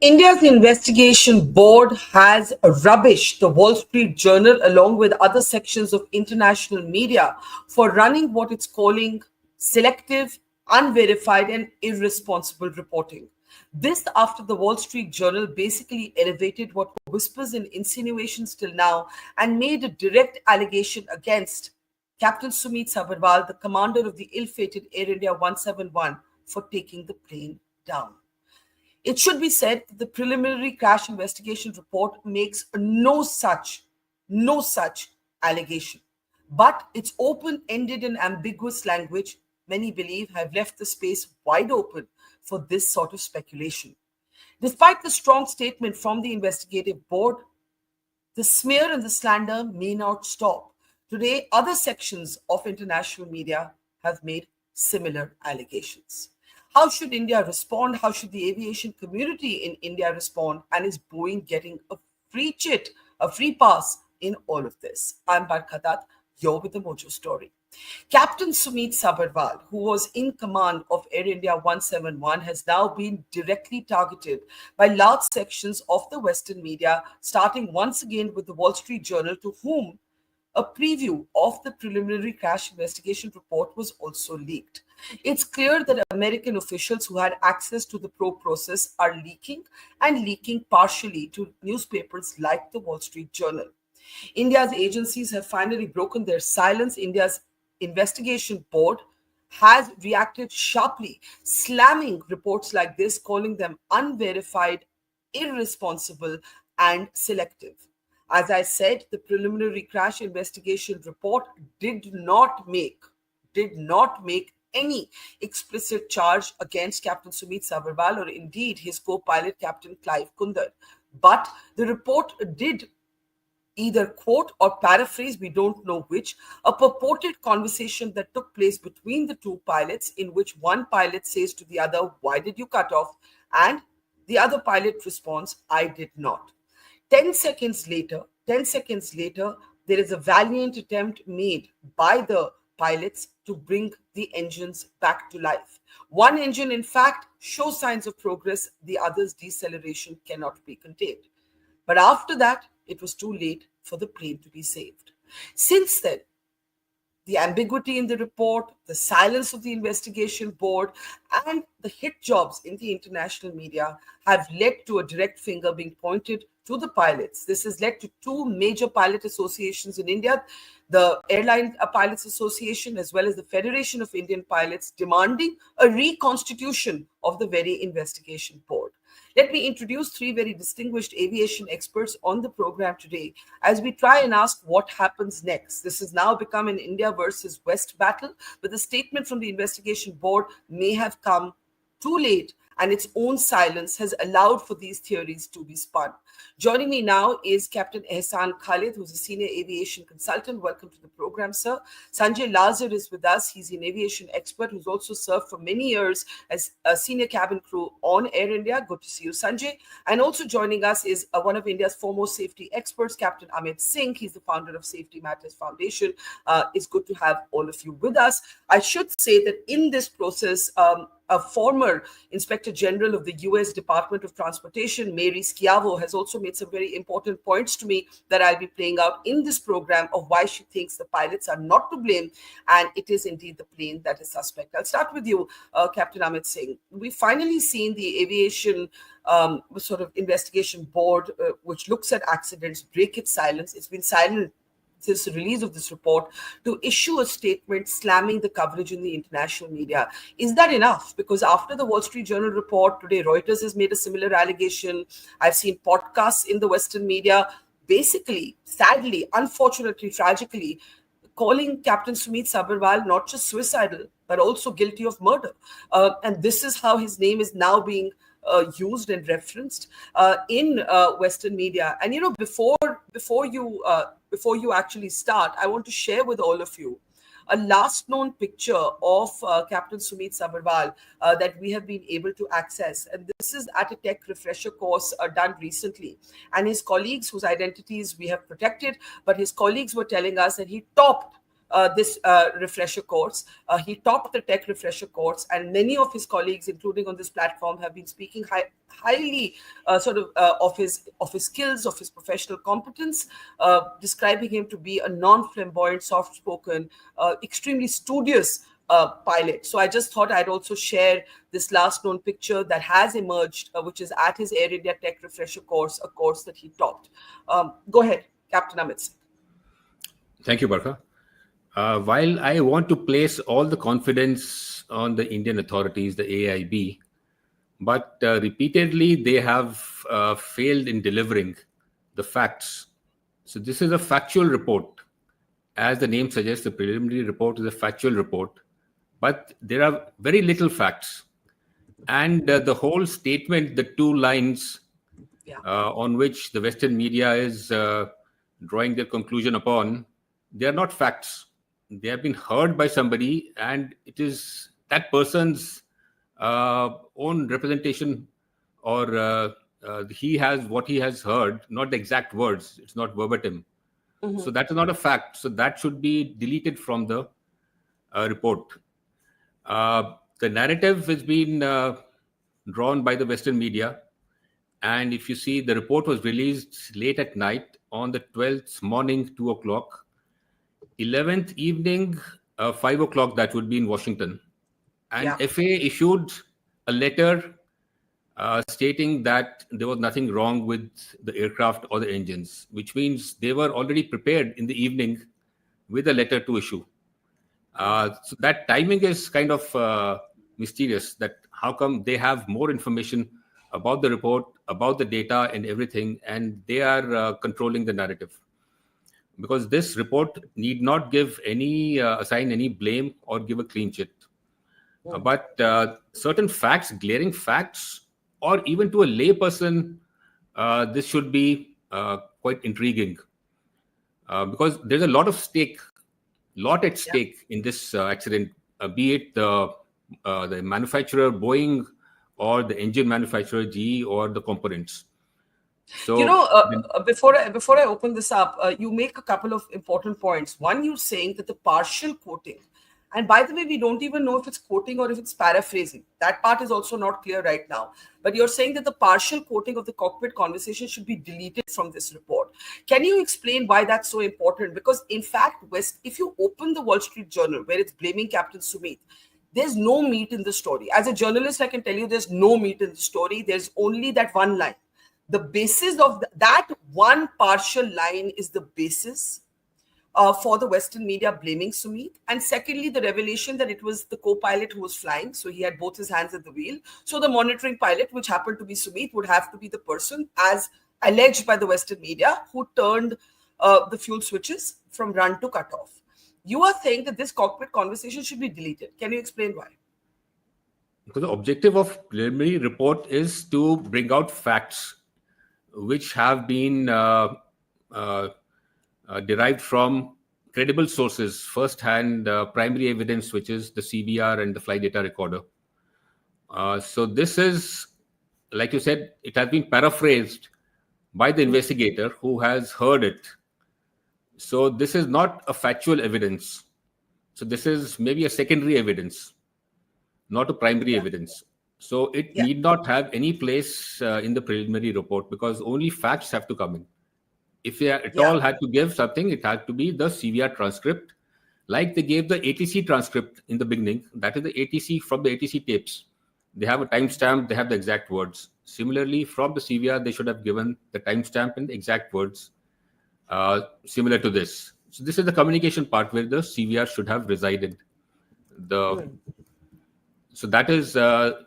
India's investigation board has rubbished the Wall Street Journal along with other sections of international media for running what it's calling selective, unverified, and irresponsible reporting. This after the Wall Street Journal basically elevated what were whispers and insinuations till now and made a direct allegation against Captain Sumeet Sabharwal, the commander of the ill-fated Air India 171, for taking the plane down. It should be said that the preliminary crash investigation report makes no such allegation. But its open-ended and ambiguous language, many believe, have left the space wide open for this sort of speculation. Despite the strong statement from the investigative board, the smear and the slander may not stop. Today, other sections of international media have made similar allegations. How should India respond? How should the aviation community in India respond? And is Boeing getting a free chit, a free pass in all of this? I'm Barkha, you're with the Mojo story. Captain Sumeet Sabharwal, who was in command of Air India 171, has now been directly targeted by large sections of the Western media, starting once again with the Wall Street Journal, to whom a preview of the preliminary crash investigation report was also leaked. It's clear that American officials who had access to the probe process are leaking and leaking partially to newspapers like the Wall Street Journal. India's agencies have finally broken their silence. India's investigation board has reacted sharply, slamming reports like this, calling them unverified, irresponsible, and selective. As I said, the preliminary crash investigation report did not make any explicit charge against Captain Sumeet Sabharwal or indeed his co-pilot Captain Clive Kundar. But the report did either quote or paraphrase, we don't know which, a purported conversation that took place between the two pilots, in which one pilot says to the other, "Why did you cut off?" And the other pilot responds, "I did not." 10 seconds later, there is a valiant attempt made by the pilots to bring the engines back to life. One engine, in fact, shows signs of progress. The other's deceleration cannot be contained. But after that, it was too late for the plane to be saved. Since then, the ambiguity in the report, the silence of the investigation board, and the hit jobs in the international media have led to a direct finger being pointed to the pilots. This has led to two major pilot associations in India, the Airline Pilots Association as well as the Federation of Indian Pilots, demanding a reconstitution of the very investigation board. Let me introduce three very distinguished aviation experts on the program today as we try and ask what happens next. This has now become an India versus West battle, but the statement from the investigation board may have come too late, and its own silence has allowed for these theories to be spun. Joining me now is Captain Ehsan Khalid, who's a senior aviation consultant. Welcome to the program, sir. Sanjay Lazar is with us. He's an aviation expert who's also served for many years as a senior cabin crew on Air India. Good to see you, Sanjay. And also joining us is one of India's foremost safety experts, Captain Ahmed Singh. He's the founder of Safety Matters Foundation. It's good to have all of you with us. I should say that in this process, a former Inspector General of the US Department of Transportation, Mary Schiavo, has also made some very important points to me that I'll be playing out in this program of why she thinks the pilots are not to blame and it is indeed the plane that is suspect. I'll start with you, Captain Ahmed Singh. We've finally seen the aviation sort of investigation board, which looks at accidents, break its silence. It's been silent since the release of this report, to issue a statement slamming the coverage in the international media. Is that enough? Because after the Wall Street Journal report, today Reuters has made a similar allegation. I've seen podcasts in the Western media, basically, sadly, unfortunately, tragically, calling Captain Sumeet Sabharwal not just suicidal, but also guilty of murder. And this is how his name is now being used and referenced in Western media. And before you actually start, I want to share with all of you a last known picture of Captain Sumeet Sabharwal that we have been able to access. And this is at a tech refresher course done recently. And his colleagues, whose identities we have protected, but his colleagues were telling us that he topped this refresher course. He topped the tech refresher course, and many of his colleagues, including on this platform, have been speaking highly of his skills, of his professional competence, describing him to be a non-flamboyant, soft-spoken, extremely studious pilot. So I just thought I'd also share this last known picture that has emerged, which is at his Air India Tech Refresher course, a course that he topped. Go ahead, Captain Amit Singh. Thank you, Barkha. While I want to place all the confidence on the Indian authorities, the AAIB, but repeatedly they have failed in delivering the facts. So this is a factual report. As the name suggests, the preliminary report is a factual report, but there are very little facts. And the whole statement, the 2 lines on which the Western media is drawing their conclusion upon, they are not facts. They have been heard by somebody, and it is that person's own representation, or he has what he has heard, not the exact words. It's not verbatim. So that is not a fact. So that should be deleted from the report. The narrative has been drawn by the Western media. And if you see, the report was released late at night on the 12th morning, 2 o'clock. 11th evening, 5 o'clock, that would be in Washington. And FAA issued a letter stating that there was nothing wrong with the aircraft or the engines, which means they were already prepared in the evening with a letter to issue. So that timing is kind of mysterious, that how come they have more information about the report, about the data and everything, and they are controlling the narrative. Because this report need not give any, assign any blame or give a clean chit. But certain facts, glaring facts, or even to a lay person, this should be quite intriguing. Because there's a lot at stake in this accident, be it the manufacturer Boeing, or the engine manufacturer GE, or the components. So, before I open this up, you make a couple of important points. One, you're saying that the partial quoting, and by the way, we don't even know if it's quoting or if it's paraphrasing. That part is also not clear right now. But you're saying that the partial quoting of the cockpit conversation should be deleted from this report. Can you explain why that's so important? Because in fact, if you open the Wall Street Journal, where it's blaming Captain Sumeet, there's no meat in the story. As a journalist, I can tell you there's no meat in the story. There's only that one line. The basis of that one partial line is the basis for the Western media blaming Sumeet. And secondly, the revelation that it was the co-pilot who was flying. So he had both his hands at the wheel. So the monitoring pilot, which happened to be Sumeet, would have to be the person, as alleged by the Western media, who turned the fuel switches from run to cutoff. You are saying that this cockpit conversation should be deleted. Can you explain why? Because the objective of preliminary report is to bring out facts which have been derived from credible sources, first-hand primary evidence, which is the CVR and the flight data recorder. So this is, like you said, it has been paraphrased by the investigator who has heard it. So this is not a factual evidence. So this is maybe a secondary evidence, not a primary evidence. So it need not have any place in the preliminary report, because only facts have to come in. If they at all had to give something, it had to be the CVR transcript, like they gave the ATC transcript in the beginning. That is the ATC from the ATC tapes. They have a timestamp, they have the exact words. Similarly, from the CVR, they should have given the timestamp and the exact words similar to this. So this is the communication part where the CVR should have resided. So that is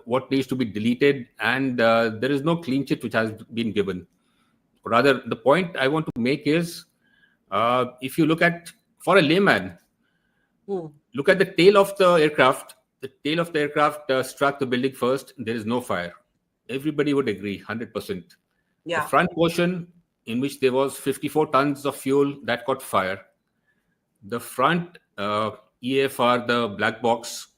what needs to be deleted, and there is no clean chit which has been given. Rather, the point I want to make is, if you look at, for a layman, look at the tail of the aircraft. The tail of the aircraft struck the building first. There is no fire. Everybody would agree, 100%. The front portion, in which there was 54 tons of fuel, that caught fire. The front EAFR, the black box,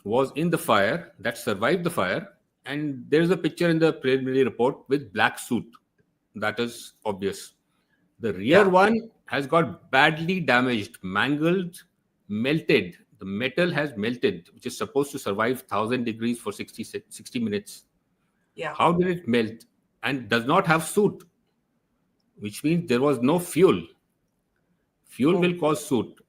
was in the fire, that survived the fire. And there is a picture in the preliminary report with black suit. That is obvious. The rear Yeah. one has got badly damaged, mangled, melted. The metal has melted, which is supposed to survive 1000 degrees for 60 minutes. Yeah. How did it melt? And does not have soot, which means there was no fuel. Fuel Hmm. will cause soot.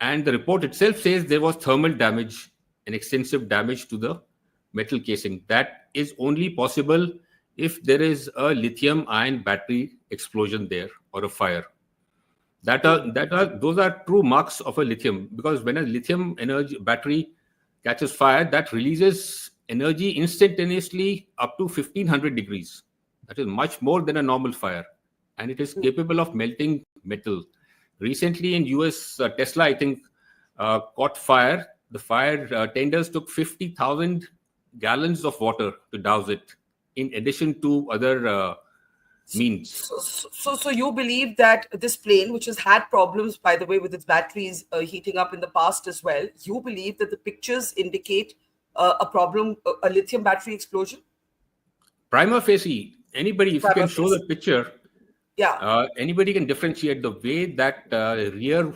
And the report itself says there was thermal damage and extensive damage to the metal casing. That is only possible if there is a lithium ion battery explosion there or a fire. Those are true marks of a lithium, because when a lithium energy battery catches fire, that releases energy instantaneously up to 1500 degrees. That is much more than a normal fire, and it is capable of melting metal. Recently in US, Tesla, I think, caught fire. The fire tenders took 50,000 gallons of water to douse it, in addition to other means. So you believe that this plane, which has had problems, by the way, with its batteries heating up in the past as well, you believe that the pictures indicate a problem, a lithium battery explosion? Prima facie, anybody, if you can Prima show facie. the picture, Yeah. anybody can differentiate the way that rear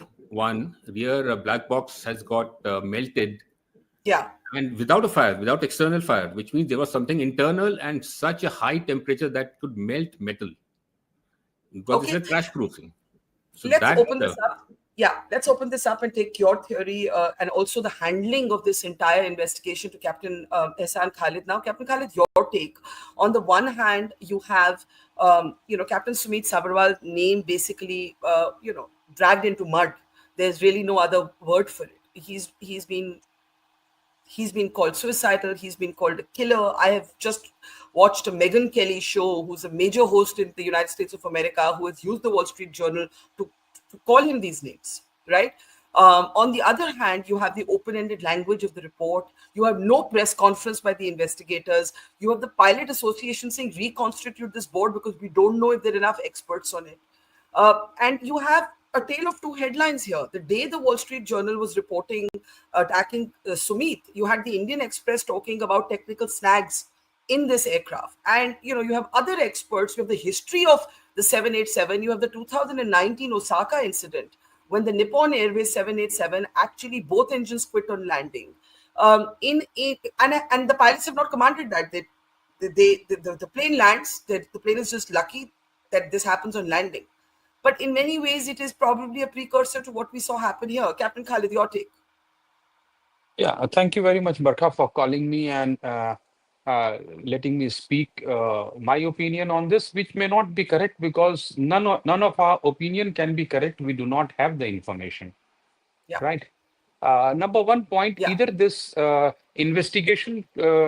black box has got melted, Yeah. and without a fire, without external fire, which means there was something internal and such a high temperature that could melt metal, because it's Okay. a crash proofing. So Let's that, open this up. Yeah, let's open this up and take your theory and also the handling of this entire investigation to Captain Ehsan Khalid. Now, Captain Khalid, your take. On the one hand, you have, Captain Sumeet Sabharwal name basically, dragged into mud. There's really no other word for it. He's been called suicidal. He's been called a killer. I have just watched a Megyn Kelly show, who's a major host in the United States of America, who has used the Wall Street Journal to call him these names, right? On the other hand, you have the open-ended language of the report. You have no press conference by the investigators. You have the pilot association saying reconstitute this board because we don't know if there are enough experts on it. And you have a tale of two headlines here. The day the Wall Street Journal was reporting attacking Sumeet, you had the Indian Express talking about technical snags in this aircraft. And you have other experts. You have the history of the 787. You have the 2019 Osaka incident when the Nippon Airways 787 actually both engines quit on landing. And the pilots have not commanded that. The plane lands. The plane is just lucky that this happens on landing. But in many ways, it is probably a precursor to what we saw happen here. Captain Khalid, your take. Yeah, thank you very much, Barkha, for calling me and letting me speak my opinion on this, which may not be correct because none of our opinion can be correct. We do not have the information, Yeah. right? Number one point, Yeah. either this investigation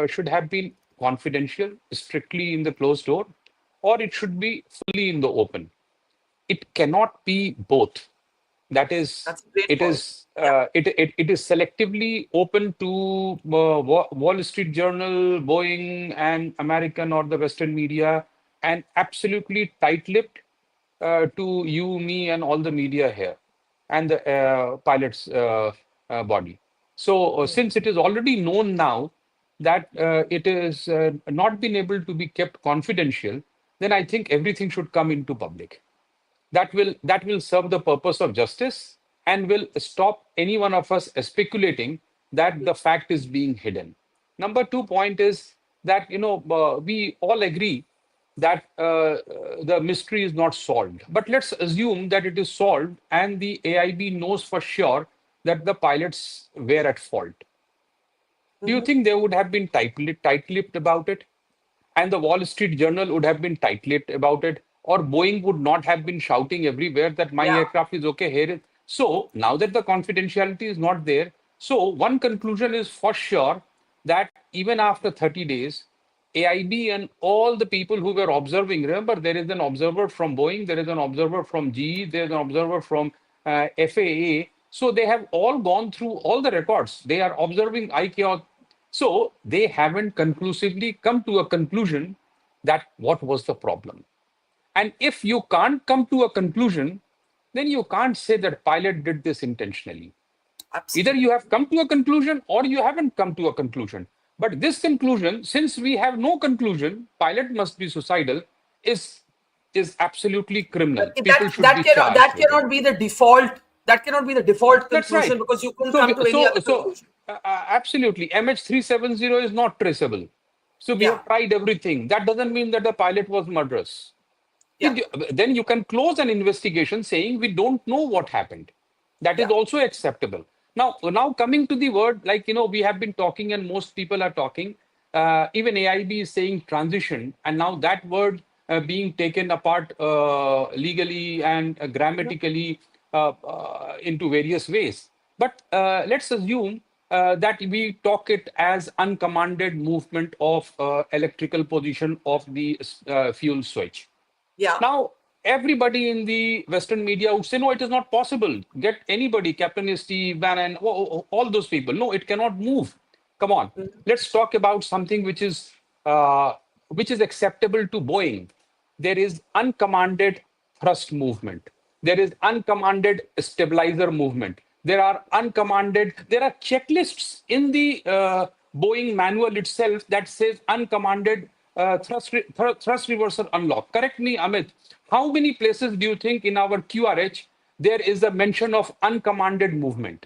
should have been confidential, strictly in the closed door, or it should be fully in the open. It cannot be both. That is, That's a great it point. is Yeah. it is selectively open to Wall Street Journal, Boeing, and American or the Western media, and absolutely tight-lipped to you, me, and all the media here, and the pilots' body. So, since it is already known now that it is not been able to be kept confidential, then I think everything should come into public. That will serve the purpose of justice and will stop any one of us speculating that the fact is being hidden. Number two point is that we all agree that the mystery is not solved, but let's assume that it is solved and the AIB knows for sure that the pilots were at fault. Do you think they would have been tight-lipped about it? And the Wall Street Journal would have been tight-lipped about it, or Boeing would not have been shouting everywhere that my Yeah. aircraft is okay here. So now that the confidentiality is not there, so one conclusion is for sure that even after 30 days, AIB and all the people who were observing, remember, there is an observer from Boeing, there is an observer from GE, there is an observer from FAA. So they have all gone through all the records. They are observing ICAO. So they haven't conclusively come to a conclusion that what was the problem. And if you can't come to a conclusion, then you can't say that pilot did this intentionally. Either Absolutely. you have come to a conclusion or you haven't come to a conclusion. But this conclusion, since we have no conclusion, pilot must be suicidal, is is absolutely criminal. But People should be charged with it. cannot be the default. That cannot be the default That's conclusion right. because you couldn't So, come to any other conclusion. absolutely, MH370 is not traceable. So we Yeah, have tried everything. That doesn't mean that the pilot was murderous. yeah, Then you can close an investigation saying we don't know what happened. That is yeah. also acceptable. Now coming to the word, like, we have been talking and most people are talking. Even AIB is saying transition, and now that word being taken apart legally and grammatically into various ways. But let's assume that we talk it as uncommanded movement of electrical position of the fuel switch. Yeah. Now, everybody in the Western media would say, no, it is not possible. Get anybody, Captain Steve, Bannon, all those people. No, it cannot move. Come on. Let's talk about something which is acceptable to Boeing. There is uncommanded thrust movement. There is uncommanded stabilizer movement. There are checklists in the Boeing manual itself that says uncommanded thrust reversal unlock. Correct me, Amit. How many places do you think in our QRH there is a mention of uncommanded movement?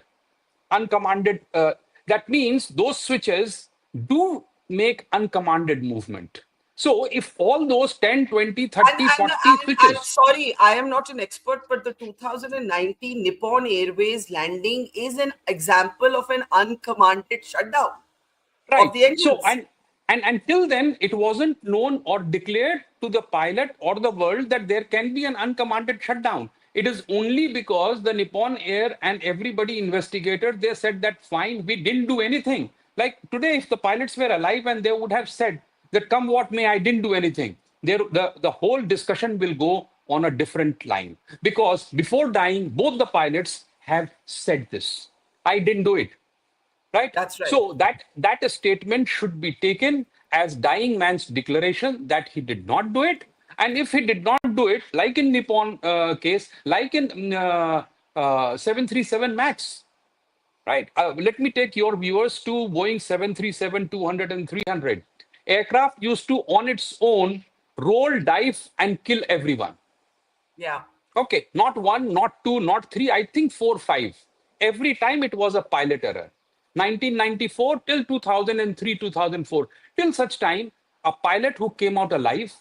Uncommanded, that means those switches do make uncommanded movement. So if all those 10, 20, And, 30, and, 40 and switches, sorry, I am not an expert, but the 2019 Nippon Airways landing is an example of an uncommanded shutdown of right. the So, engines. and until then, it wasn't known or declared to the pilot or the world that there can be an uncommanded shutdown. It is only because the Nippon Air and everybody investigated, they said that fine, we didn't do anything. Like today, if the pilots were alive and they would have said that come what may, I didn't do anything, the whole discussion will go on a different line. Because before dying, both the pilots have said this. I didn't do it. Right? That's right. So that statement should be taken as dying man's declaration that he did not do it. And if he did not do it, like in Nippon case, like in 737 Max, right? Let me take your viewers to Boeing 737 200 and 300. Aircraft used to, on its own, roll, dive, and kill everyone. Yeah. Okay, not one, not two, not three, I think four, five. Every time it was a pilot error. 1994 till 2003, 2004. Till such time, a pilot who came out alive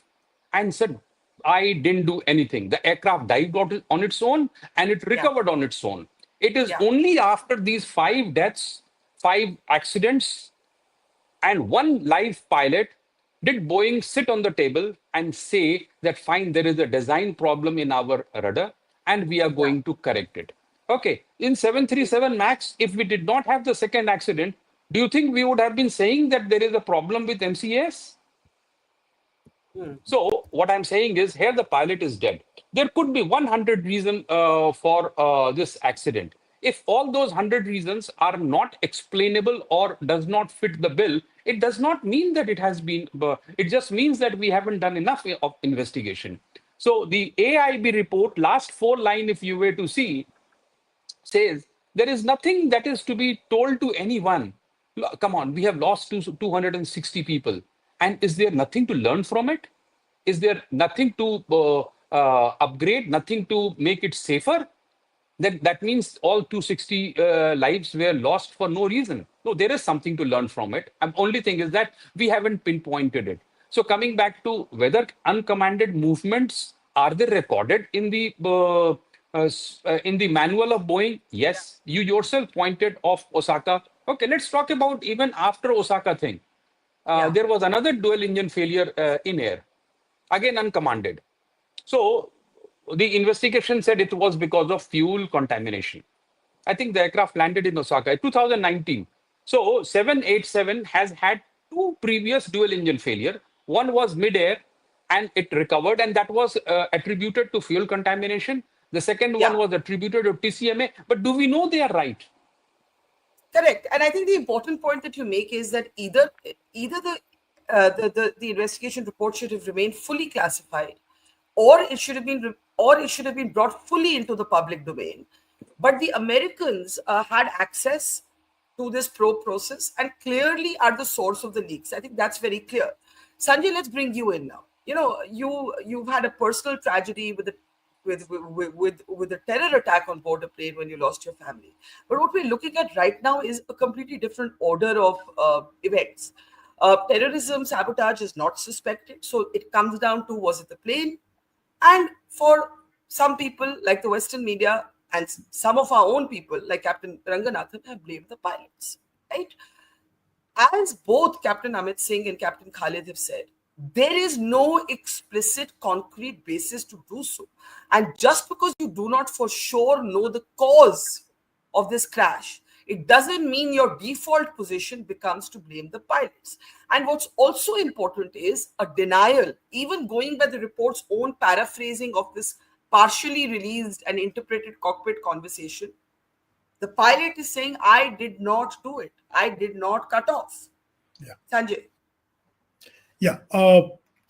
and said, I didn't do anything. The aircraft dived on its own and it Yeah. recovered on its own. It is Yeah. only after these 5 deaths, 5 accidents, and one live pilot did Boeing sit on the table and say that, fine, there is a design problem in our rudder and we are Yeah. going to correct it. Okay, in 737 MAX, if we did not have the second accident, do you think we would have been saying that there is a problem with MCAS? So what I'm saying is here the pilot is dead. There could be 100 reasons for this accident. If all those 100 reasons are not explainable or does not fit the bill, it does not mean that it has been, it just means that we haven't done enough of investigation. So the AIB report, last 4 line, if you were to see, says there is nothing that is to be told to anyone. Come on, we have lost 260 people. And is there nothing to learn from it? Is there nothing to upgrade, nothing to make it safer? Then that means all 260 lives were lost for no reason. No, there is something to learn from it. And only thing is that we haven't pinpointed it. So coming back to whether uncommanded movements, are they recorded in the manual of Boeing? Yes, you yourself pointed of Osaka. Okay, let's talk about even after Osaka thing. Yeah. There was another dual engine failure in air, again uncommanded. So the investigation said it was because of fuel contamination. I think the aircraft landed in Osaka in 2019. So 787 has had 2 previous dual engine failure. One was mid-air and it recovered, and that was attributed to fuel contamination. The second one Yeah. was attributed to TCMA. But do we know they are right? Correct. And I think the important point that you make is that either the investigation report should have remained fully classified, or it should have been brought fully into the public domain. But the Americans had access to this probe process and clearly are the source of the leaks. I think that's very clear. Sanjay, let's bring you in now. you've had a personal tragedy with a terror attack on board a plane when you lost your family. But what we're looking at right now is a completely different order of events. Terrorism sabotage is not suspected, so it comes down to, was it the plane? And for some people, like the Western media, and some of our own people, like Captain Ranganathan, have blamed the pilots, right? As both Captain Amit Singh and Captain Khalid have said, there is no explicit concrete basis to do so. And just because you do not for sure know the cause of this crash, it doesn't mean your default position becomes to blame the pilots. And what's also important is a denial, even going by the report's own paraphrasing of this partially released and interpreted cockpit conversation. The pilot is saying, I did not do it. I did not cut off. Yeah. Sanjay. Yeah.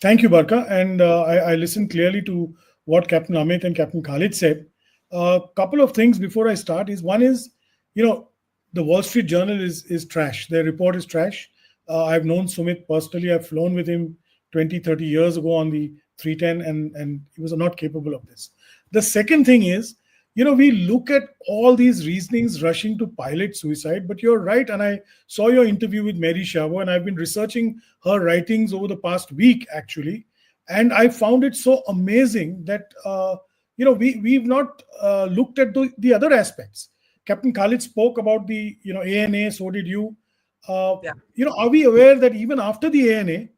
Thank you, Barkha. And I listened clearly to what Captain Amit and Captain Khalid said. A couple of things before I start is, one is, the Wall Street Journal is trash. Their report is trash. I've known Sumit personally. I've flown with him 20, 30 years ago on the 310, and he was not capable of this. The second thing is, we look at all these reasonings rushing to pilot suicide, but you're right. And I saw your interview with Mary Shavo, and I've been researching her writings over the past week, actually. And I found it so amazing that, we've not looked at the other aspects. Captain Khalid spoke about the, ANA, so did you. Are we aware that even after the ANA,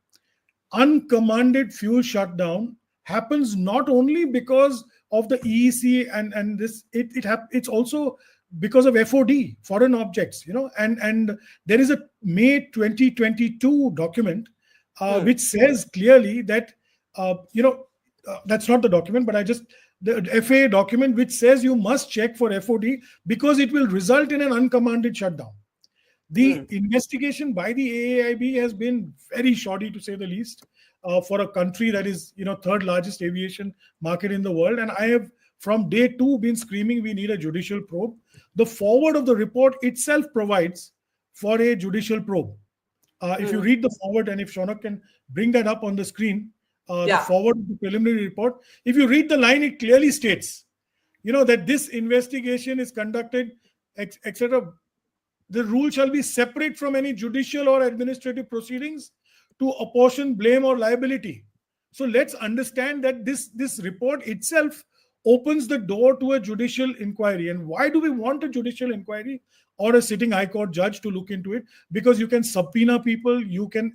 uncommanded fuel shutdown happens not only because of the EEC and this, it's also because of FOD, foreign objects, and there is a May 2022 document which says clearly that, that's not the document, but the FAA document which says you must check for FOD because it will result in an uncommanded shutdown. The investigation by the AAIB has been very shoddy, to say the least, for a country that is, third largest aviation market in the world. And I have, from day two, been screaming we need a judicial probe. The forward of the report itself provides for a judicial probe. If you read the forward, and if Shaunak can bring that up on the screen, the forward of the preliminary report, if you read the line, it clearly states, that this investigation is conducted, etc. The rule shall be separate from any judicial or administrative proceedings to apportion blame or liability. So let's understand that this report itself opens the door to a judicial inquiry. And why do we want a judicial inquiry or a sitting high court judge to look into it? Because you can subpoena people, you can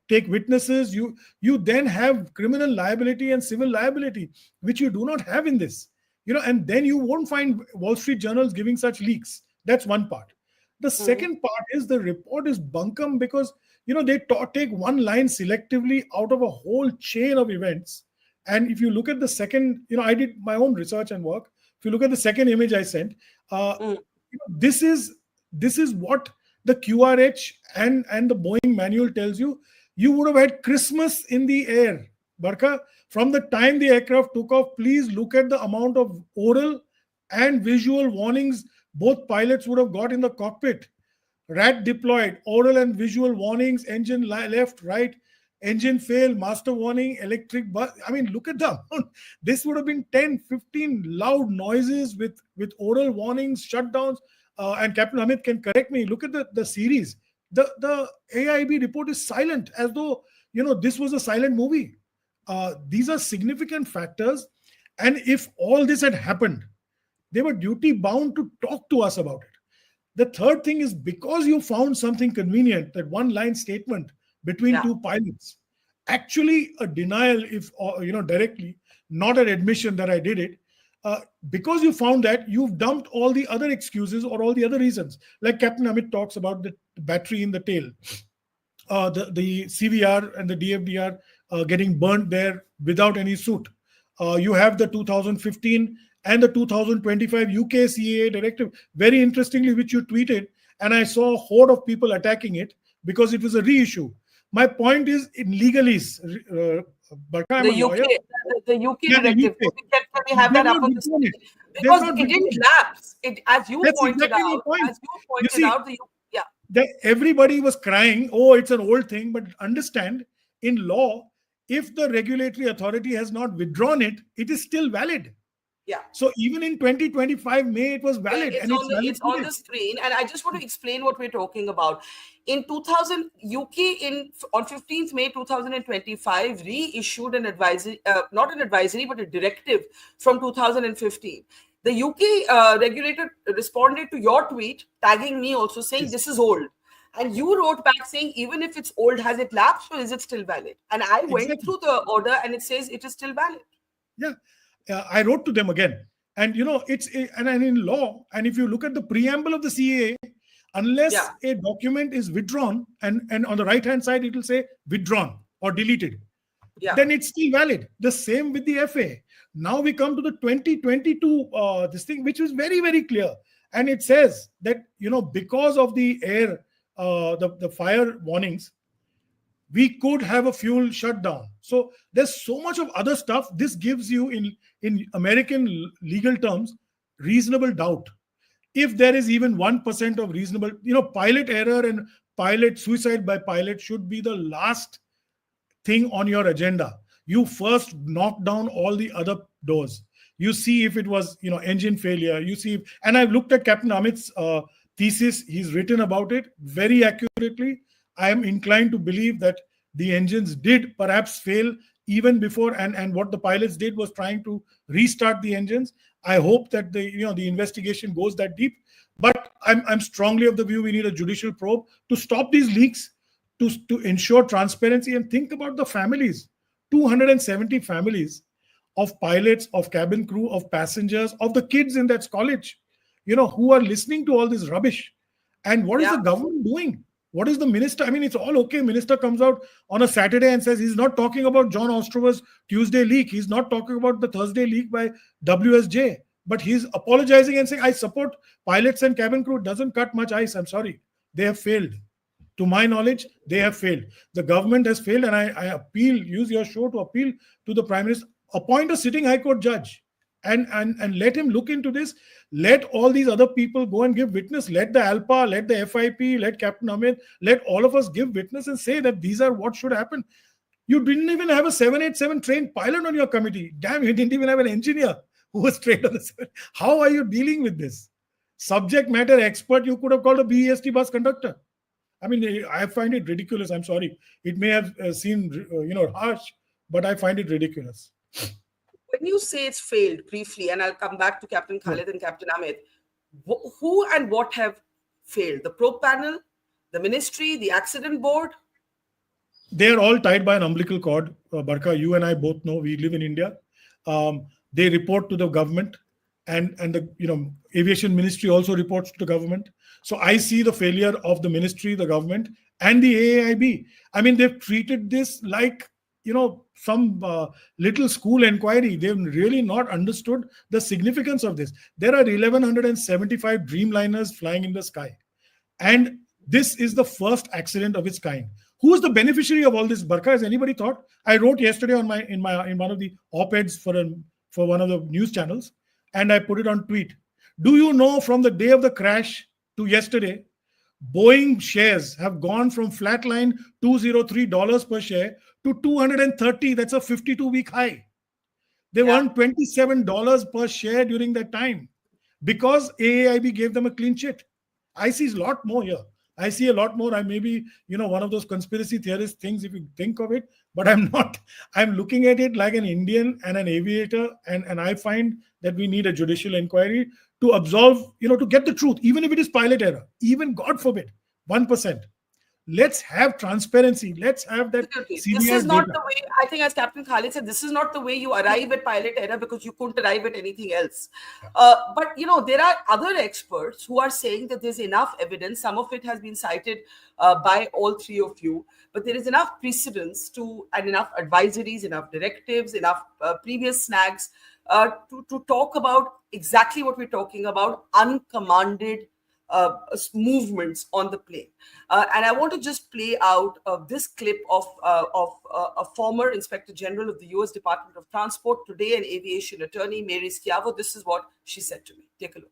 take witnesses, you then have criminal liability and civil liability, which you do not have in this. And then you won't find Wall Street journals giving such leaks. That's one part. The second part is the report is bunkum because, they take one line selectively out of a whole chain of events. And if you look at the second, I did my own research and work. If you look at the second image I sent, this is what the QRH and the Boeing manual tells you. You would have had Christmas in the air. Barkha, from the time the aircraft took off, please look at the amount of oral and visual warnings both pilots would have got in the cockpit. RAT deployed, oral and visual warnings, engine left, right, engine fail, master warning, electric bus. I mean, look at the amount. This would have been 10, 15 loud noises with oral warnings, shutdowns. And Captain Amit can correct me. Look at the series. The AIB report is silent, as though, this was a silent movie. These are significant factors. And if all this had happened, they were duty bound to talk to us about it. The third thing is, because you found something convenient, that one line statement between two pilots, actually a denial, if directly, not an admission that I did it. Because you found that, you've dumped all the other excuses or all the other reasons. Like Captain Amit talks about the battery in the tail, the CVR and the DFDR getting burnt there without any suit. You have the 2015 and the 2025 UK CAA directive, very interestingly, which you tweeted, and I saw a horde of people attacking it because it was a reissue. My point is, in legalese, Barkha, I'm a lawyer. The UK directive, UK. Can we have that up on the screen? Because it didn't lapse. As you pointed out, everybody was crying, oh, it's an old thing, but understand, in law, if the regulatory authority has not withdrawn it, it is still valid. Yeah. So even in 2025 May, it was valid, It's and it's on valid it's on today. the screen, and I just want to explain what we're talking about. In 2000, UK on 15th May 2025 reissued an advisory, not an advisory, but a directive from 2015. The UK regulator responded to your tweet, tagging me also, saying Yes. this is old. And you wrote back saying, even if it's old, has it lapsed or is it still valid? And I went Exactly. through the order and it says it is still valid. Yeah. I wrote to them again. And and in law, and if you look at the preamble of the CAA, unless Yeah. a document is withdrawn, and on the right hand side it will say withdrawn or deleted, Yeah. then it's still valid. The same with the FA. Now we come to the 2022 this thing, which is very, very clear, and it says that because of the air, the fire warnings, we could have a fuel shutdown. So there's so much of other stuff. This gives you, in American legal terms, reasonable doubt. If there is even 1% of reasonable, pilot error and pilot suicide by pilot should be the last thing on your agenda. You first knock down all the other doors. You see if it was engine failure. You see and I've looked at Captain Amit's thesis. He's written about it very accurately. I am inclined to believe that the engines did perhaps fail even before, and what the pilots did was trying to restart the engines. I hope that the investigation goes that deep, but I'm strongly of the view we need a judicial probe to stop these leaks, to ensure transparency. And think about the families, 270 families of pilots, of cabin crew, of passengers, of the kids in that college, who are listening to all this rubbish. And what is Yeah. the government doing? What is the minister? I mean, it's all okay. Minister comes out on a Saturday and says he's not talking about John Ostrover's Tuesday leak. He's not talking about the Thursday leak by WSJ. But he's apologizing and saying, I support pilots and cabin crew. It doesn't cut much ice. I'm sorry. They have failed. To my knowledge, they have failed. The government has failed, and I appeal, use your show to appeal to the Prime Minister. Appoint a sitting High Court judge and let him look into this. Let all these other people go and give witness. Let the ALPA, let the FIP, let Captain Ahmed, let all of us give witness and say that these are what should happen. You didn't even have a 787 trained pilot on your committee. Damn, you didn't even have an engineer who was trained on the 7. How are you dealing with this? Subject matter expert, you could have called a BEST bus conductor. I mean, I find it ridiculous. I'm sorry. It may have seemed, harsh, but I find it ridiculous. When you say it's failed, briefly, and I'll come back to Captain Khalid and Captain Amit, who and what have failed? The probe panel, the ministry, the accident board? They are all tied by an umbilical cord. Barkha, you and I both know we live in India. They report to the government, and the aviation ministry also reports to the government. So I see the failure of the ministry, the government, and the AAIB. I mean, they've treated this like some little school inquiry. They've really not understood the significance of this. There are 1,175 Dreamliners flying in the sky, and this is the first accident of its kind. Who is the beneficiary of all this, Barkha? Has anybody thought? I wrote yesterday in one of the op-eds for one of the news channels, and I put it on tweet. Do you know, from the day of the crash to yesterday, Boeing shares have gone from flatline $203 per share to $230. That's a 52-week high. They earned $27 per share during that time because AAIB gave them a clean chit. I see a lot more here. I see a lot more. I may be, one of those conspiracy theorist things if you think of it, but I'm not. I'm looking at it like an Indian and an aviator, and I find that we need a judicial inquiry to absolve, to get the truth, even if it is pilot error, even God forbid, 1%. Let's have transparency. Let's have that CBR This is not data. the way, I think, as Captain Khalid said, this is not the way you arrive at pilot error, because you couldn't arrive at anything else. But, there are other experts who are saying that there's enough evidence. Some of it has been cited by all three of you, but there is enough precedence and enough advisories, enough directives, enough previous snags to talk about exactly what we're talking about, uncommanded movements on the plane. And I want to just play out this clip of a former Inspector General of the US Department of Transport, today an aviation attorney, Mary Schiavo. This is what she said to me. Take a look.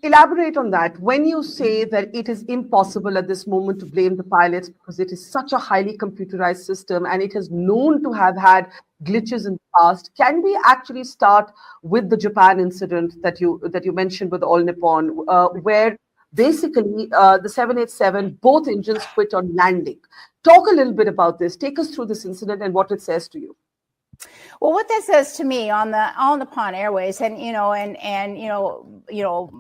elaborate on that. When you say that it is impossible at this moment to blame the pilots because it is such a highly computerized system and it is known to have had glitches in the past, can we actually start with the Japan incident that you mentioned with All Nippon, where basically the 787, both engines quit on landing? Talk a little bit about this. Take us through this incident and what it says to you. Well, what that says to me on the All Nippon Airways, and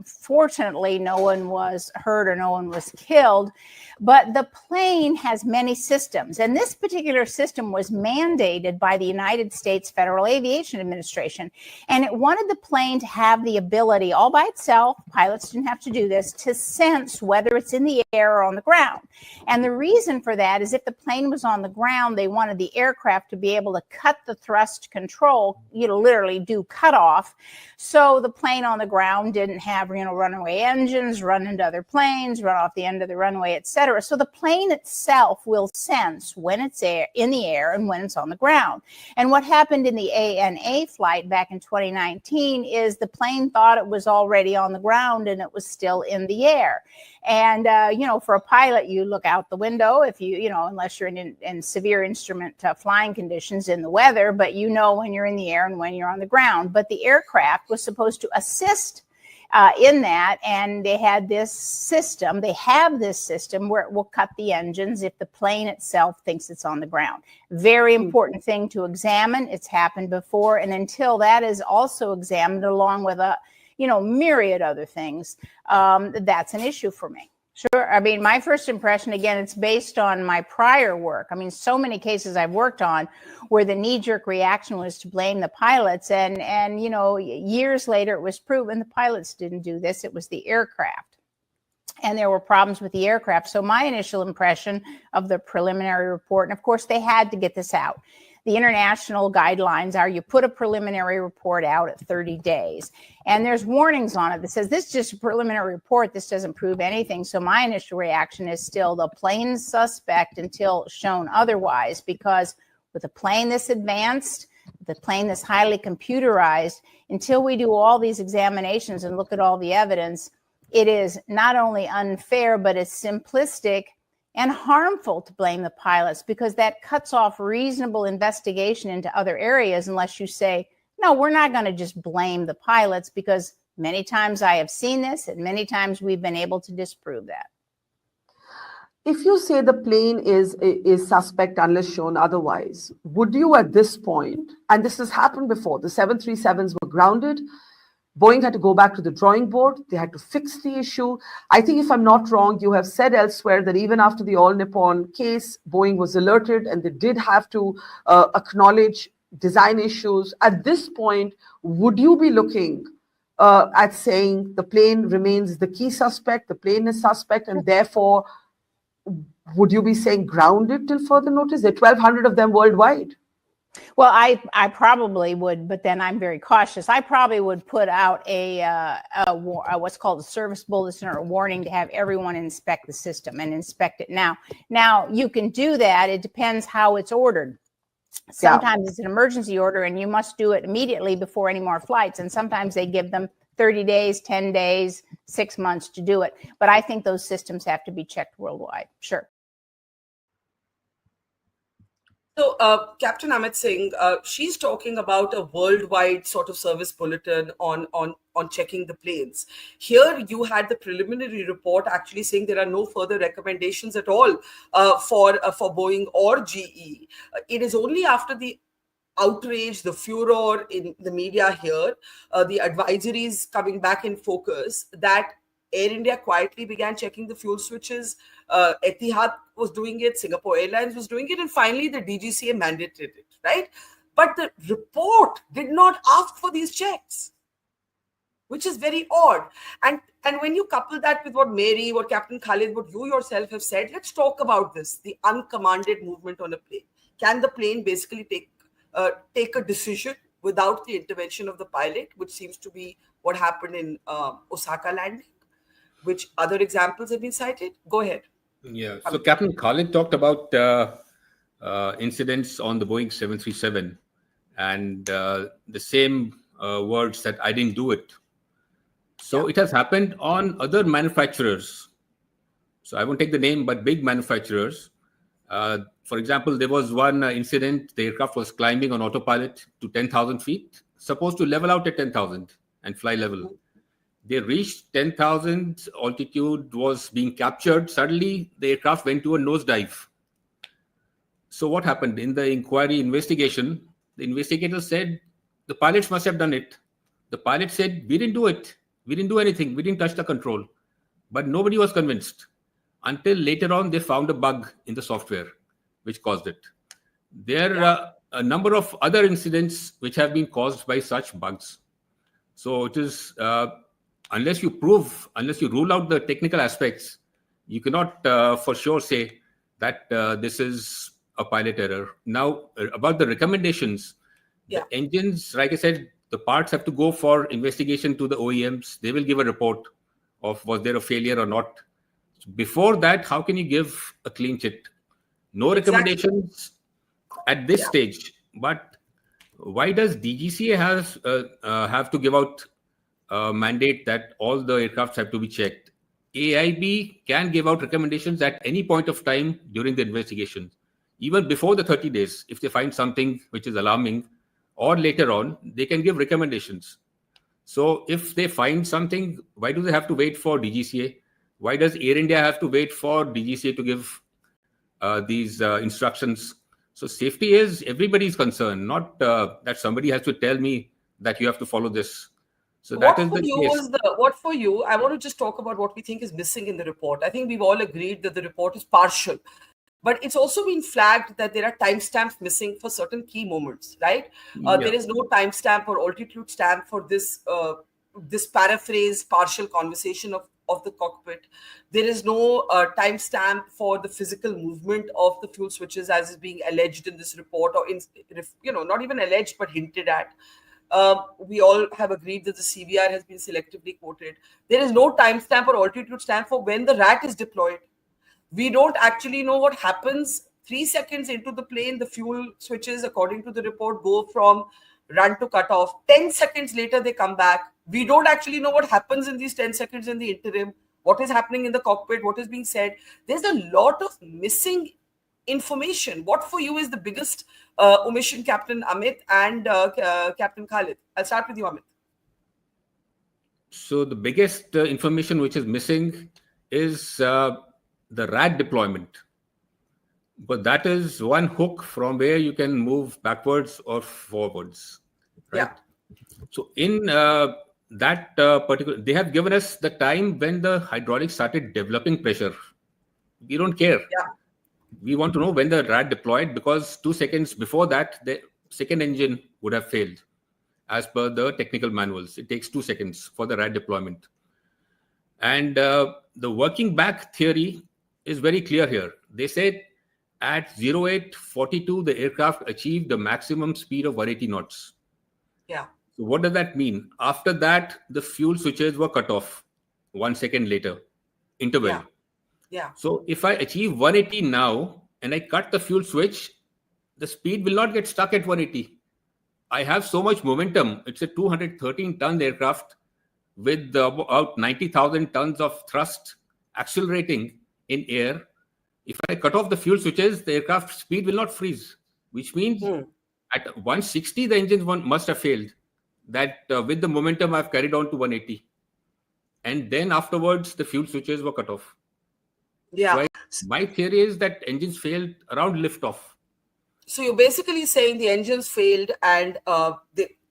fortunately, no one was hurt or no one was killed, but the plane has many systems, and this particular system was mandated by the United States Federal Aviation Administration, and it wanted the plane to have the ability, all by itself, pilots didn't have to do this, to sense whether it's in the air or on the ground. And the reason for that is if the plane was on the ground, they wanted the aircraft to be able to cut the thrust control, literally do cutoff. So the plane on the ground didn't have, runaway engines, run into other planes, run off the end of the runway, etc. So the plane itself will sense when it's in the air and when it's on the ground. And what happened in the ANA flight back in 2019 is the plane thought it was already on the ground and it was still in the air. And, for a pilot, you look out the window if unless you're in severe instrument flying conditions in the weather, but when you're in the air and when you're on the ground. But the aircraft was supposed to assist in that. And they have this system where it will cut the engines if the plane itself thinks it's on the ground. Very important thing to examine. It's happened before. And until that is also examined along with a myriad other things, that's an issue for me. Sure. I mean, my first impression, again, it's based on my prior work. I mean, so many cases I've worked on where the knee-jerk reaction was to blame the pilots. And years later, it was proven the pilots didn't do this. It was the aircraft. And there were problems with the aircraft. So my initial impression of the preliminary report, and of course, they had to get this out. The international guidelines are you put a preliminary report out at 30 days. And there's warnings on it that says this is just a preliminary report. This doesn't prove anything. So my initial reaction is still the plane suspect until shown otherwise, because with a plane this advanced, the plane that's highly computerized, until we do all these examinations and look at all the evidence, it is not only unfair, but it's simplistic and harmful to blame the pilots, because that cuts off reasonable investigation into other areas unless you say, no, we're not going to just blame the pilots, because many times I have seen this and many times we've been able to disprove that. If you say the plane is suspect unless shown otherwise, would you at this point, and this has happened before, the 737s were grounded, Boeing had to go back to the drawing board. They had to fix the issue. I think if I'm not wrong, you have said elsewhere that even after the All Nippon case, Boeing was alerted and they did have to acknowledge design issues. At this point, would you be looking at saying the plane remains the key suspect, the plane is suspect, and therefore, would you be saying grounded till further notice? There are 1,200 of them worldwide. Well, I probably would, but then I'm very cautious. I probably would put out a what's called a service bulletin or a warning to have everyone inspect the system and inspect it now. Now, you can do that. It depends how it's ordered. Sometimes it's an emergency order and you must do it immediately before any more flights. And sometimes they give them 30 days, 10 days, 6 months to do it. But I think those systems have to be checked worldwide. Sure. So, Captain Amit Singh, she's talking about a worldwide sort of service bulletin on checking the planes. Here, you had the preliminary report actually saying there are no further recommendations at all for Boeing or GE. It is only after the outrage, the furor in the media here, the advisories coming back in focus, that Air India quietly began checking the fuel switches. Etihad was doing it, Singapore Airlines was doing it, and finally the DGCA mandated it, right? But the report did not ask for these checks, which is very odd. And when you couple that with what Mary, what Captain Khalid, what you yourself have said, let's talk about this, the uncommanded movement on a plane. Can the plane basically take a decision without the intervention of the pilot, which seems to be what happened in Osaka landing? Which other examples have been cited? Go ahead. Yeah. So Captain Khalid talked about incidents on the Boeing 737 and the same words that I didn't do it. So it has happened on other manufacturers. So I won't take the name, but big manufacturers. For example, there was one incident. The aircraft was climbing on autopilot to 10,000 feet, supposed to level out at 10,000 and fly level. They reached 10,000, altitude was being captured. Suddenly, the aircraft went to a nosedive. So what happened? In the inquiry investigation, the investigator said, the pilots must have done it. The pilot said, we didn't do it. We didn't do anything. We didn't touch the control. But nobody was convinced until later on they found a bug in the software which caused it. There are a number of other incidents which have been caused by such bugs. So it is, unless you rule out the technical aspects, you cannot for sure say that this is a pilot error. Now, about the recommendations, the engines, like I said, the parts have to go for investigation to the OEMs. They will give a report of was there a failure or not. Before that, how can you give a clean chit? No recommendations at this stage. But why does DGCA have to give out a mandate that all the aircrafts have to be checked? AAIB can give out recommendations at any point of time during the investigation, even before the 30 days. If they find something which is alarming, or later on, they can give recommendations. So if they find something, why do they have to wait for DGCA? Why does Air India have to wait for DGCA to give these instructions? So safety is everybody's concern, not that somebody has to tell me that you have to follow this. So that is the case. What for you, I want to just talk about what we think is missing in the report. I think we've all agreed that the report is partial. But it's also been flagged that there are timestamps missing for certain key moments, right? There is no timestamp or altitude stamp for this paraphrase partial conversation of the cockpit. There is no timestamp for the physical movement of the fuel switches as is being alleged in this report, or not even alleged but hinted at. We all have agreed that the CVR has been selectively quoted. There is no timestamp or altitude stamp for when the RAT is deployed. We don't actually know what happens 3 seconds into the plane. The fuel switches, according to the report, go from run to cut off. 10 seconds later, they come back. We don't actually know what happens in these 10 seconds in the interim, what is happening in the cockpit, what is being said. There's a lot of missing information. What for you is the biggest omission, Captain Amit and Captain Khalid? I'll start with you, Amit. So the biggest information which is missing is the RAD deployment, but that is one hook from where you can move backwards or forwards, right? So in that particular, they have given us the time when the hydraulics started developing pressure. We don't care. We want to know when the RAD deployed, because 2 seconds before that, the second engine would have failed. As per the technical manuals, it takes 2 seconds for the RAD deployment. And the working back theory is very clear here. They said at 0842, the aircraft achieved the maximum speed of 180 knots. So what does that mean? After that, the fuel switches were cut off 1 second later, interval. So if I achieve 180 now and I cut the fuel switch, the speed will not get stuck at 180. I have so much momentum. It's a 213-ton aircraft with about 90,000 tons of thrust accelerating in air. If I cut off the fuel switches, the aircraft speed will not freeze, which means at 160, the engines must have failed. That with the momentum, I've carried on to 180. And then afterwards, the fuel switches were cut off. So my theory is that engines failed around liftoff. So you're basically saying the engines failed and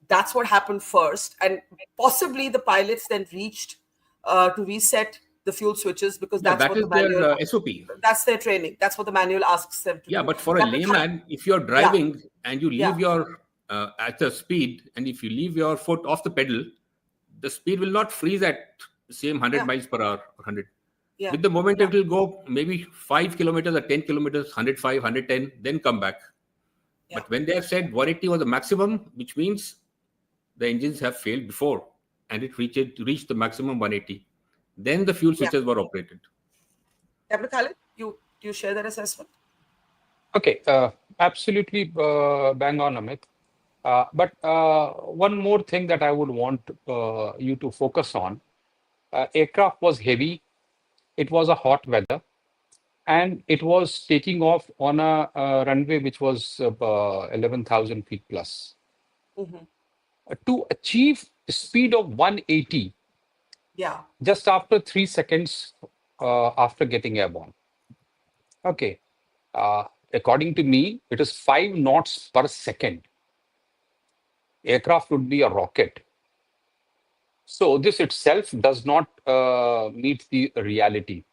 that's what happened first. And possibly the pilots then reached to reset the fuel switches, because that's what the manual, their SOP. That's their training. That's what the manual asks them to do. But for a layman, if you're driving and you leave your at the speed, and if you leave your foot off the pedal, the speed will not freeze at the same 100 miles per hour or 100. With the momentum, it will go maybe 5 kilometers or 10 kilometers, 105, 110, then come back. But when they have said 180 was the maximum, which means the engines have failed before and it reached the maximum 180. Then the fuel switches were operated. Captain Khalid, do you share that assessment? Okay, absolutely bang on, Amit. But one more thing that I would want you to focus on Aircraft was heavy. It was a hot weather, and it was taking off on a runway which was 11,000 feet plus. Mhm. To achieve a speed of 180 Yeah. just after 3 seconds after getting airborne. Okay. According to me, it is 5 knots per second. Aircraft would be a rocket. So this itself does not meet the reality.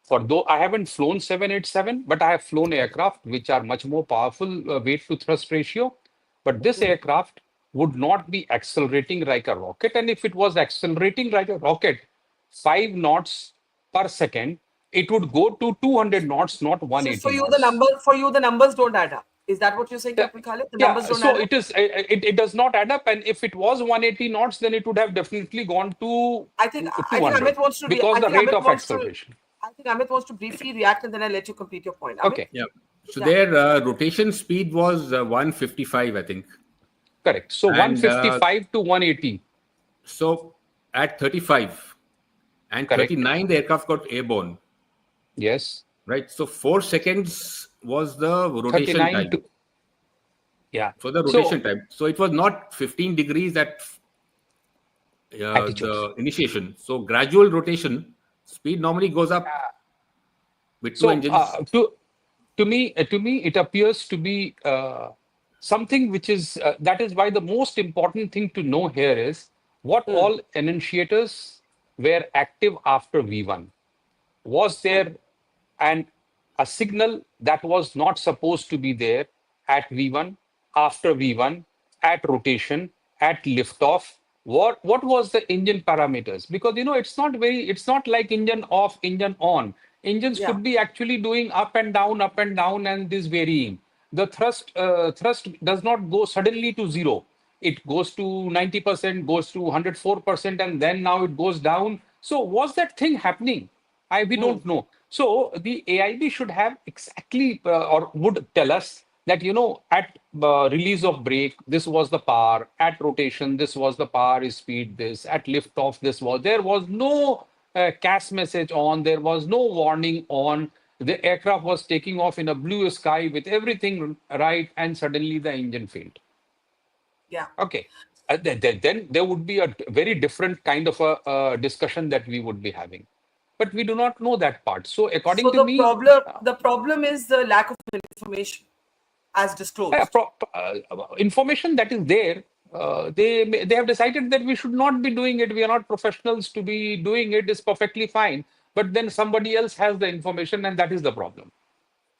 For though I haven't flown 787, but I have flown aircraft which are much more powerful weight to thrust ratio. But this aircraft would not be accelerating like a rocket. And if it was accelerating like a rocket, 5 knots per second, it would go to 200 knots, not So 180 knots. for you, the numbers don't add up. Is that what you're saying, Yeah, Captain Khalid? The yeah. numbers don't So add up? it is. It does not add up. And if it was 180 knots, then it would have definitely gone to I think 200 Amit wants to. because I the think rate Amit of wants to. acceleration. I think Amit wants to briefly react, and then I'll let you complete your point. Amit? Okay, Yeah. So Yeah. their rotation speed was 155, I think. correct. So And 155 to 180. so at 35 and Correct. 39, the aircraft got airborne, Yes. right? So 4 seconds was the rotation 39 time. to. Yeah. For the So rotation time. So it was not 15 degrees at attitude. the initiation. So gradual rotation speed normally goes up with two So engines. to me, it appears to be something which is that is why the most important thing to know here is what all enunciators were active after V1. Was there and a signal that was not supposed to be there at V1, after V1, at rotation, at liftoff? What was the engine parameters? Because it's not like engine off, engine on. Engines Yeah. could be actually doing up and down, and this varying. The thrust does not go suddenly to zero. It goes to 90%, goes to 104%, and then now it goes down. So was that thing happening? We don't know. So the AIB should have exactly or would tell us that, at release of brake, this was the power. At rotation, this was the power, is speed, this. At liftoff, there was no CAS message on. There was no warning on. The aircraft was taking off in a blue sky with everything right, and suddenly the engine failed. Yeah. Okay. Then there would be a very different kind of a discussion that we would be having. But we do not know that part. So according So to me, the problem is the lack of information as disclosed. information that is there, they have decided that we should not be doing it. We are not professionals to be doing it. Is perfectly fine. But then somebody else has the information, and that is the problem.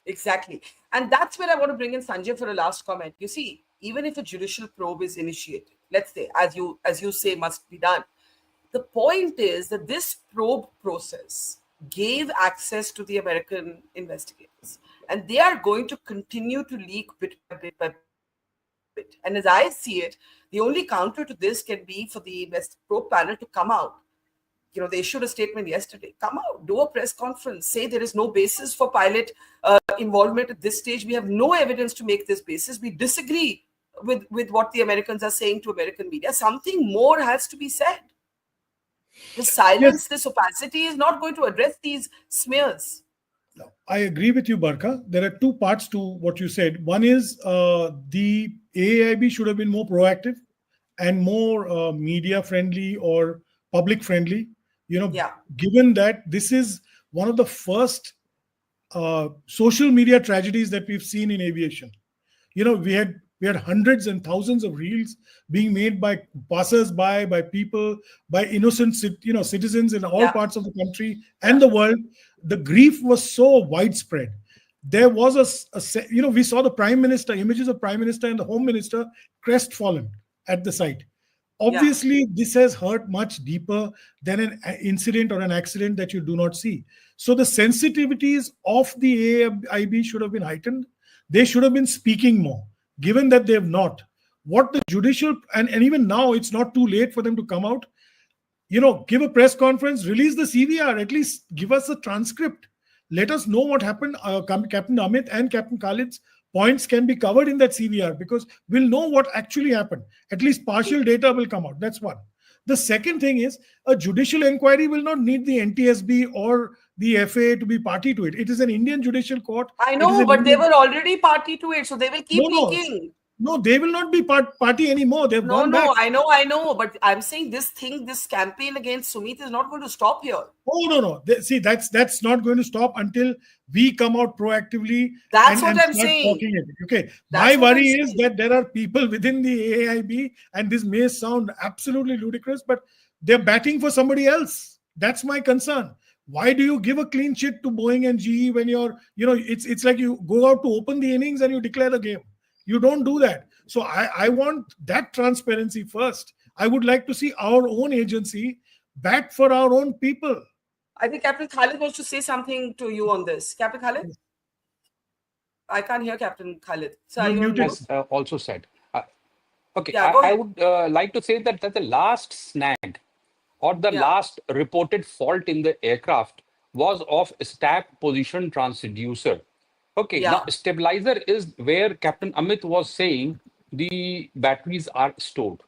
Exactly. And that's where I want to bring in Sanjay for a last comment. You see, even if a judicial probe is initiated, let's say, as you say, must be done, the point is that this probe process gave access to the American investigators, and they are going to continue to leak bit by bit by bit. And as I see it, the only counter to this can be for the probe panel to come out. They issued a statement yesterday. Come out, do a press conference, say there is no basis for pilot involvement at this stage. We have no evidence to make this basis. We disagree with what the Americans are saying to American media. Something more has to be said. The silence, this opacity is not going to address these smears. I agree with you, Barkha. There are two parts to what you said. One is the AAIB should have been more proactive and more media friendly or public friendly. Given that this is one of the first social media tragedies that we've seen in aviation. We had hundreds and thousands of reels being made by passers-by, by people, by innocent citizens in all parts of the country and the world. The grief was so widespread. There was we saw the Prime Minister, images of Prime Minister and the Home Minister crestfallen at the site. Obviously, this has hurt much deeper than an incident or an accident that you do not see. So the sensitivities of the AAIB should have been heightened. They should have been speaking more, given that they have not. What the judicial, and even now, it's not too late for them to come out, give a press conference, release the CVR, at least give us a transcript. Let us know what happened. Captain Amit and Captain Khalid's points can be covered in that CVR because we'll know what actually happened. At least partial data will come out. That's one. The second thing is a judicial inquiry will not need the NTSB or the FAA to be party to it. It is an Indian judicial court. I know, but they were already party to it, so they will keep leaking. No, they will not be party anymore. They've gone back. I know. But I'm saying this campaign against Sumeet is not going to stop here. Oh, no. See, that's not going to stop until we come out proactively. That's what I'm saying. Okay. My worry is that there are people within the AAIB, and this may sound absolutely ludicrous, but they're batting for somebody else. That's my concern. Why do you give a clean sheet to Boeing and GE when it's like you go out to open the innings and you declare the game? You don't do that. So I want that transparency first. I would like to see our own agency bat for our own people. I think Captain Khalid wants to say something to you on this. Captain Khalid? I can't hear Captain Khalid. So has also said. Okay, yeah, I would like to say that the last snag or the last reported fault in the aircraft was of stack position transducer. Okay, now stabilizer is where Captain Amit was saying the batteries are stored.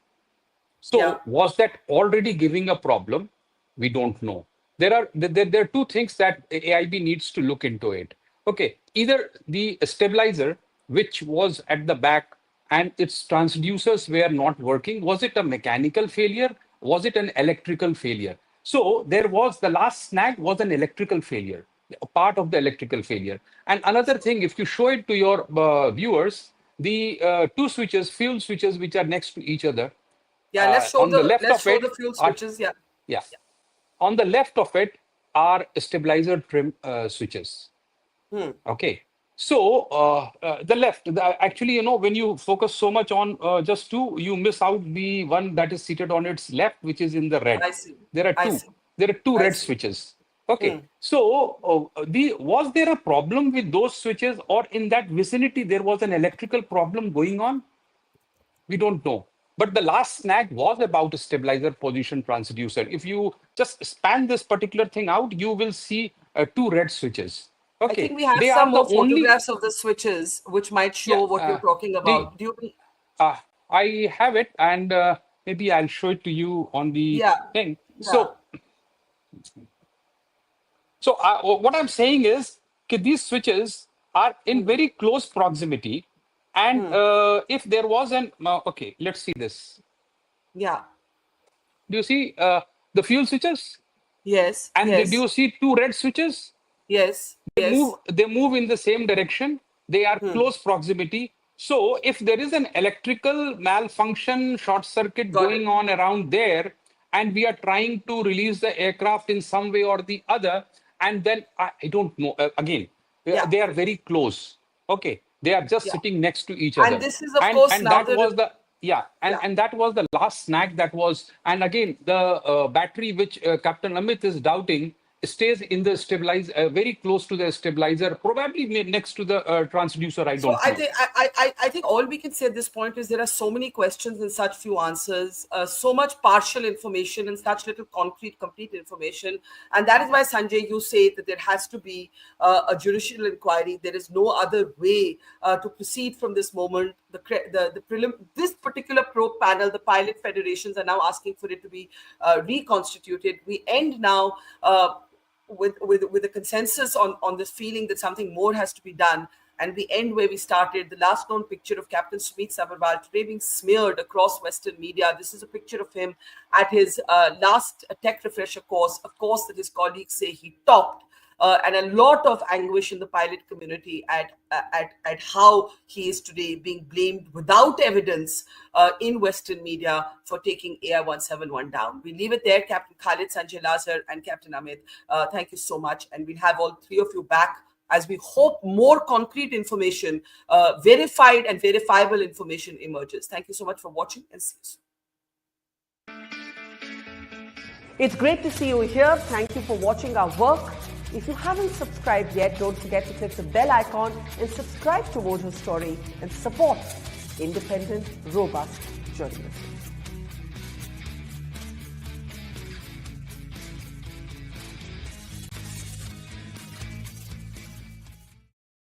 So was that already giving a problem? We don't know. There are two things that AIB needs to look into it. Okay, either the stabilizer, which was at the back and its transducers were not working, was it a mechanical failure? Was it an electrical failure? So there was the last snag was an electrical failure. A part of the electrical failure. And another thing, if you show it to your viewers, the two switches, fuel switches, which are next to each other. Yeah, let's show the fuel switches. Yeah. On the left of it are stabilizer trim switches. Okay. So the left, actually, when you focus so much on just two, you miss out the one that is seated on its left, which is in the red. I see. There are two red switches. Okay, so was there a problem with those switches, or in that vicinity there was an electrical problem going on? We don't know. But the last snag was about a stabilizer position transducer. If you just span this particular thing out, you will see two red switches. Okay, I think we have some more photographs of the switches, which might show what you're talking about. I have it, and maybe I'll show it to you on the thing. So what I'm saying is that these switches are in very close proximity. And if there was okay, let's see this. Yeah. Do you see the fuel switches? Yes. And do you see two red switches? Yes. They move in the same direction. They are close proximity. So if there is an electrical malfunction, short circuit going on around there, and we are trying to release the aircraft in some way or the other, and then I don't know, again, they are very close. Okay, they are just sitting next to each other. And this is, of course, and that was the and that was the last snag that was. And again, the battery which Captain Amit is doubting stays in the stabilizer, very close to the stabilizer, probably next to the transducer. I don't know. I think all we can say at this point is there are so many questions and such few answers, so much partial information and such little complete information. And that is why, Sanjay, you say that there has to be a judicial inquiry. There is no other way to proceed from this moment. This particular probe panel, the pilot federations are now asking for it to be reconstituted. We end now with a consensus on this feeling that something more has to be done. And we end where we started. The last known picture of Captain Sumeet Sabharwal today being smeared across Western media. This is a picture of him at his last tech refresher course, a course that his colleagues say he topped. And a lot of anguish in the pilot community at how he is today being blamed without evidence in Western media for taking AI-171 down. We leave it there. Captain Khalid, Sanjay Lazar, and Captain Amit, thank you so much. And we'll have all three of you back as we hope more concrete information, verified and verifiable information emerges. Thank you so much for watching, and see you soon. It's great to see you here. Thank you for watching our work. If you haven't subscribed yet, don't forget to click the bell icon and subscribe to Mojo Story and support independent, robust journalism.